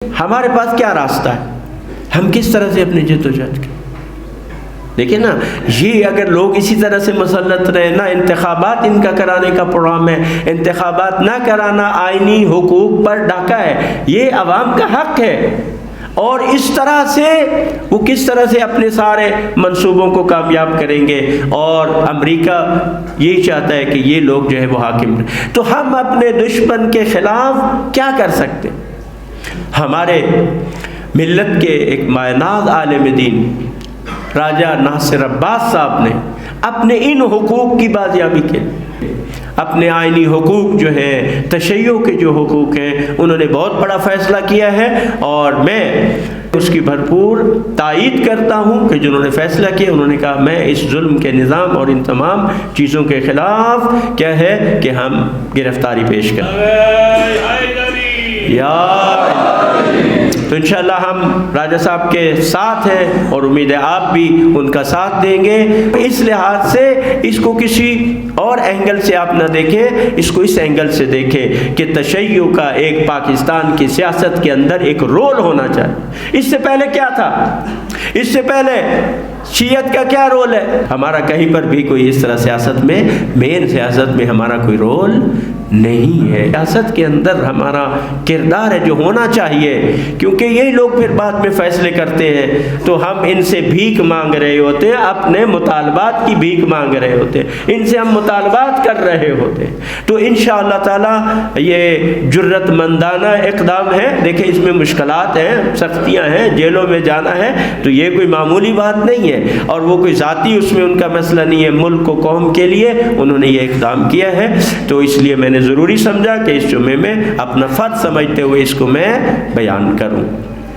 ہمارے پاس کیا راستہ ہے؟ ہم کس طرح سے اپنی جدوجہد کریں؟ دیکھیں نا، یہ اگر لوگ اسی طرح سے مسلط رہے، نہ انتخابات ان کا کرانے کا پروگرام ہے، انتخابات نہ کرانا آئینی حقوق پر ڈاکہ ہے، یہ عوام کا حق ہے، اور اس طرح سے وہ کس طرح سے اپنے سارے منصوبوں کو کامیاب کریں گے، اور امریکہ یہی چاہتا ہے کہ یہ لوگ جو ہے وہ حاکم رہیں۔ تو ہم اپنے دشمن کے خلاف کیا کر سکتے؟ ہمارے ملت کے ایک مائناز عالم دین راجہ ناصر عباس صاحب نے اپنے ان حقوق کی بازیابی کے لیے، اپنے آئینی حقوق جو ہیں، تشیع کے جو حقوق ہیں، انہوں نے بہت بڑا فیصلہ کیا ہے، اور میں اس کی بھرپور تائید کرتا ہوں کہ جنہوں نے فیصلہ کیا، انہوں نے کہا میں اس ظلم کے نظام اور ان تمام چیزوں کے خلاف کیا ہے کہ ہم گرفتاری پیش کریں۔ تو انشاءاللہ ہم راجہ صاحب کے ساتھ ہیں، اور امید ہے آپ بھی ان کا ساتھ دیں گے۔ اس لحاظ سے اس کو کسی اور اینگل سے آپ نہ دیکھیں، اس کو اس اینگل سے دیکھیں کہ تشیع کا ایک پاکستان کی سیاست کے اندر ایک رول ہونا چاہیے۔ اس سے پہلے کیا تھا؟ اس سے پہلے شیعت کا کیا رول ہے؟ ہمارا کہیں پر بھی کوئی اس طرح سیاست میں، مین سیاست میں ہمارا کوئی رول نہیں ہے۔ سیاست کے اندر ہمارا کردار ہے جو ہونا چاہیے، کیونکہ یہی لوگ پھر بعد میں فیصلے کرتے ہیں، تو ہم ان سے بھیک مانگ رہے ہوتے ہیں، اپنے مطالبات کی بھیک مانگ رہے ہوتے ہیں، ان سے ہم مطالبات کر رہے ہوتے ہیں۔ تو انشاءاللہ تعالی یہ جرت مندانہ اقدام ہے۔ دیکھیں اس میں مشکلات ہیں، سختیاں ہیں، جیلوں میں جانا ہے، تو یہ کوئی معمولی بات نہیں ہے، اور وہ کوئی ذاتی اس میں ان کا مسئلہ نہیں ہے، ملک و قوم کے لیے انہوں نے یہ اقدام کیا ہے۔ تو اس لیے میں نے ضروری سمجھا کہ اس جمعے میں اپنا فرض سمجھتے ہوئے اس کو میں بیان کروں۔